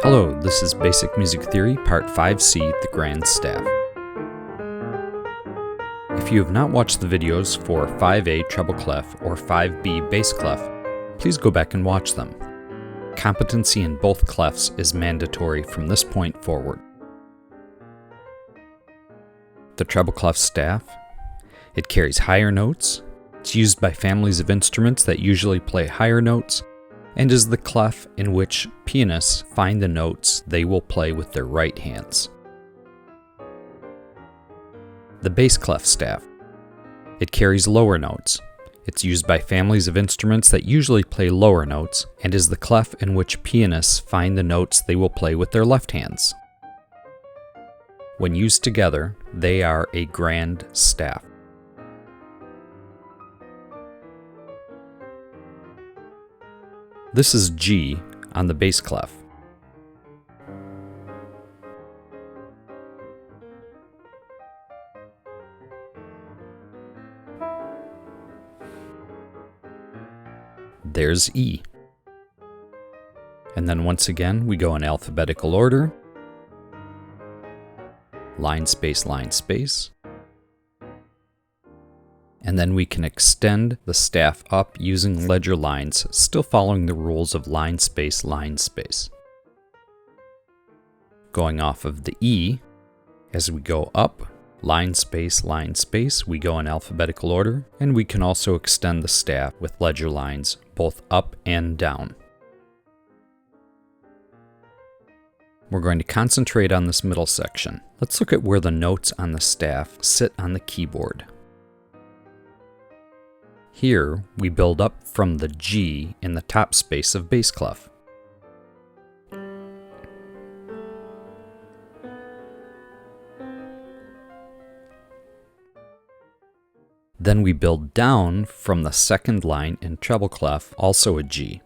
Hello, this is Basic Music Theory, Part 5C, The Grand Staff. If you have not watched the videos for 5A treble clef or 5B bass clef, please go back and watch them. Competency in both clefs is mandatory from this point forward. The treble clef staff. It carries higher notes. It's used by families of instruments that usually play higher notes, and is the clef in which pianists find the notes they will play with their right hands. The bass clef staff. It carries lower notes. It's used by families of instruments that usually play lower notes, and is the clef in which pianists find the notes they will play with their left hands. When used together, they are a grand staff. This is G on the bass clef. There's E. And then once again, we go in alphabetical order. Line, space, line, space. And then we can extend the staff up using ledger lines, still following the rules of line, space, line, space. Going off of the E, as we go up, line, space, we go in alphabetical order, and we can also extend the staff with ledger lines, both up and down. We're going to concentrate on this middle section. Let's look at where the notes on the staff sit on the keyboard. Here, we build up from the G in the top space of bass clef. Then we build down from the second line in treble clef, also a G.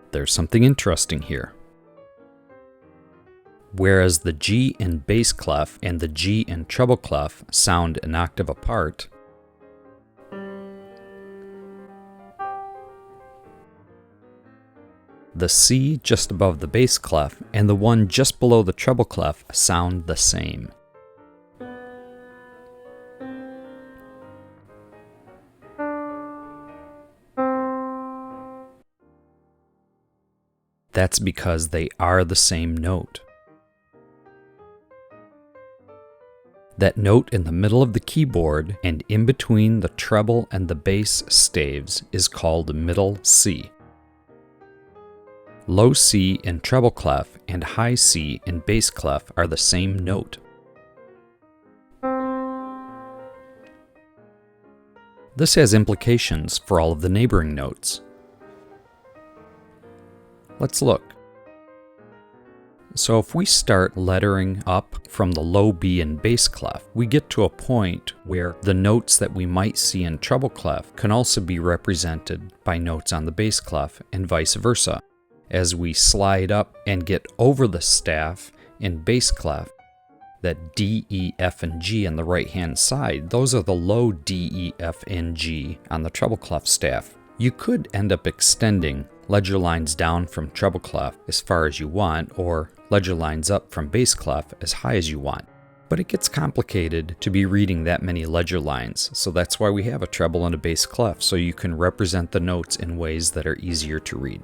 There's something interesting here. Whereas the G in bass clef and the G in treble clef sound an octave apart, the C just above the bass clef and the one just below the treble clef sound the same. That's because they are the same note. That note in the middle of the keyboard and in between the treble and the bass staves is called middle C. Low C in treble clef and high C in bass clef are the same note. This has implications for all of the neighboring notes. Let's look. So if we start lettering up from the low B in bass clef, we get to a point where the notes that we might see in treble clef can also be represented by notes on the bass clef and vice versa. As we slide up and get over the staff in bass clef, that D, E, F, and G on the right hand side, those are the low D, E, F, and G on the treble clef staff. You could end up extending ledger lines down from treble clef as far as you want, or ledger lines up from bass clef as high as you want. But it gets complicated to be reading that many ledger lines, so that's why we have a treble and a bass clef, so you can represent the notes in ways that are easier to read.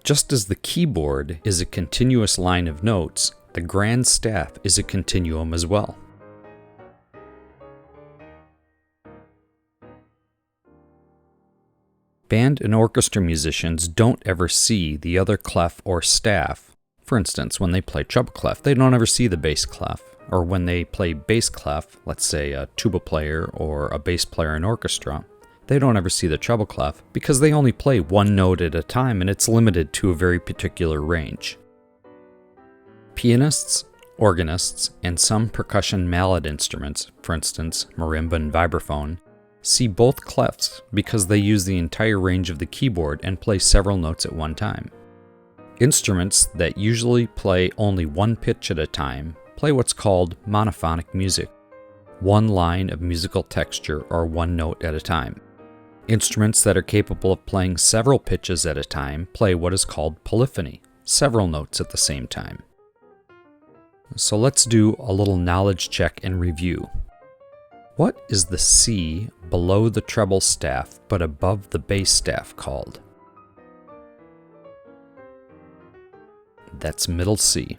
Just as the keyboard is a continuous line of notes, the grand staff is a continuum as well. Band and orchestra musicians don't ever see the other clef or staff. For instance, when they play treble clef, they don't ever see the bass clef. Or when they play bass clef, let's say a tuba player or a bass player in orchestra, they don't ever see the treble clef because they only play one note at a time and it's limited to a very particular range. Pianists, organists, and some percussion mallet instruments, for instance, marimba and vibraphone, see both clefs because they use the entire range of the keyboard and play several notes at one time. Instruments that usually play only one pitch at a time play what's called monophonic music. one line of musical texture or one note at a time. Instruments that are capable of playing several pitches at a time play what is called polyphony, several notes at the same time. So let's do a little knowledge check and review. What is the C below the treble staff but above the bass staff called? That's middle C.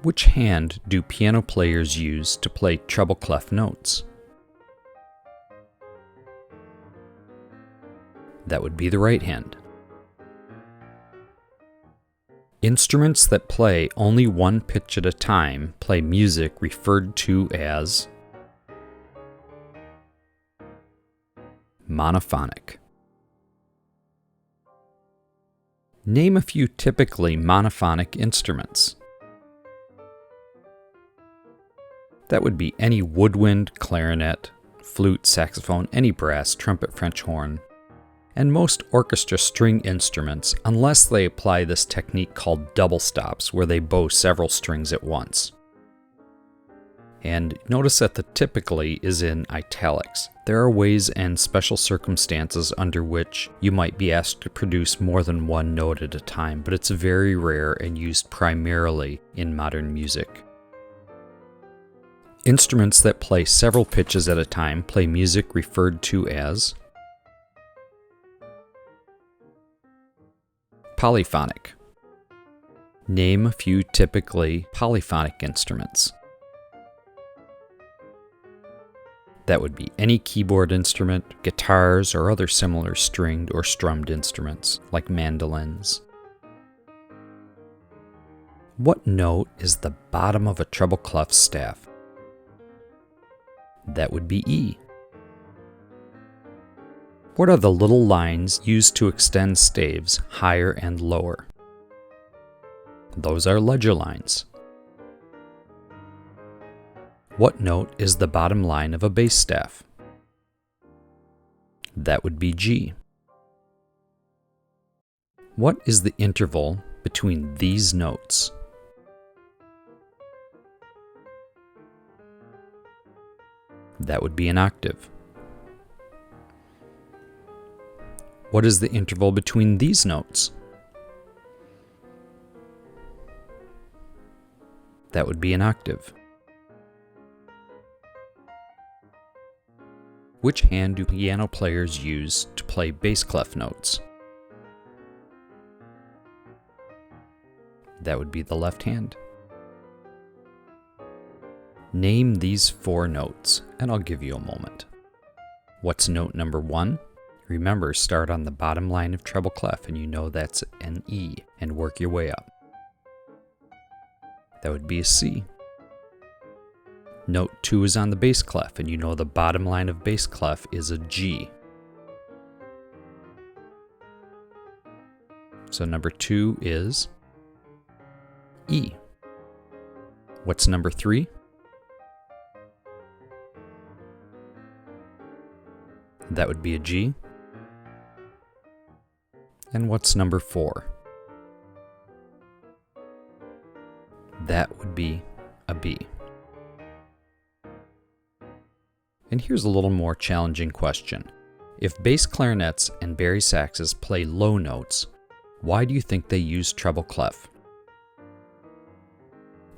Which hand do piano players use to play treble clef notes? That would be the right hand. Instruments that play only one pitch at a time play music referred to as monophonic. Name a few typically monophonic instruments. That would be any woodwind, clarinet, flute, saxophone, any brass, trumpet, French horn, and most orchestra string instruments, unless they apply this technique called double stops, where they bow several strings at once. And notice that the typically is in italics. There are ways and special circumstances under which you might be asked to produce more than one note at a time, but it's very rare and used primarily in modern music. Instruments that play several pitches at a time play music referred to as polyphonic. Name a few typically polyphonic instruments. That would be any keyboard instrument, guitars, or other similar stringed or strummed instruments, like mandolins. What note is the bottom of a treble clef staff? That would be E. What are the little lines used to extend staves higher and lower? Those are ledger lines. What note is the bottom line of a bass staff? That would be G. What is the interval between these notes? That would be an octave. What is the interval between these notes? That would be an octave. Which hand do piano players use to play bass clef notes? That would be the left hand. Name these four notes, and I'll give you a moment. What's note number 1? Remember, start on the bottom line of treble clef, and you know that's an E, and work your way up. That would be a C. Note 2 is on the bass clef, and you know the bottom line of bass clef is a G. So number 2 is E. What's number 3? That would be a G. And what's number 4? That would be a B. And here's a little more challenging question. If bass clarinets and bari saxes play low notes, why do you think they use treble clef?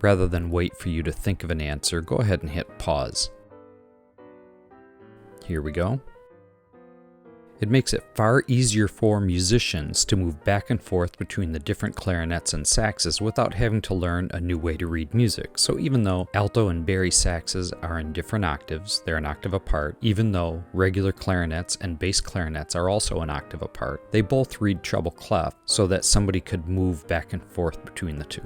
Rather than wait for you to think of an answer, go ahead and hit pause. Here we go. It makes it far easier for musicians to move back and forth between the different clarinets and saxes without having to learn a new way to read music. So even though alto and bari saxes are in different octaves, they're an octave apart, even though regular clarinets and bass clarinets are also an octave apart, they both read treble clef so that somebody could move back and forth between the two.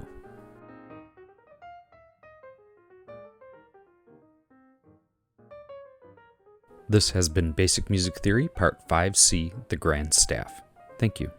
This has been Basic Music Theory, Part 5C, The Grand Staff. Thank you.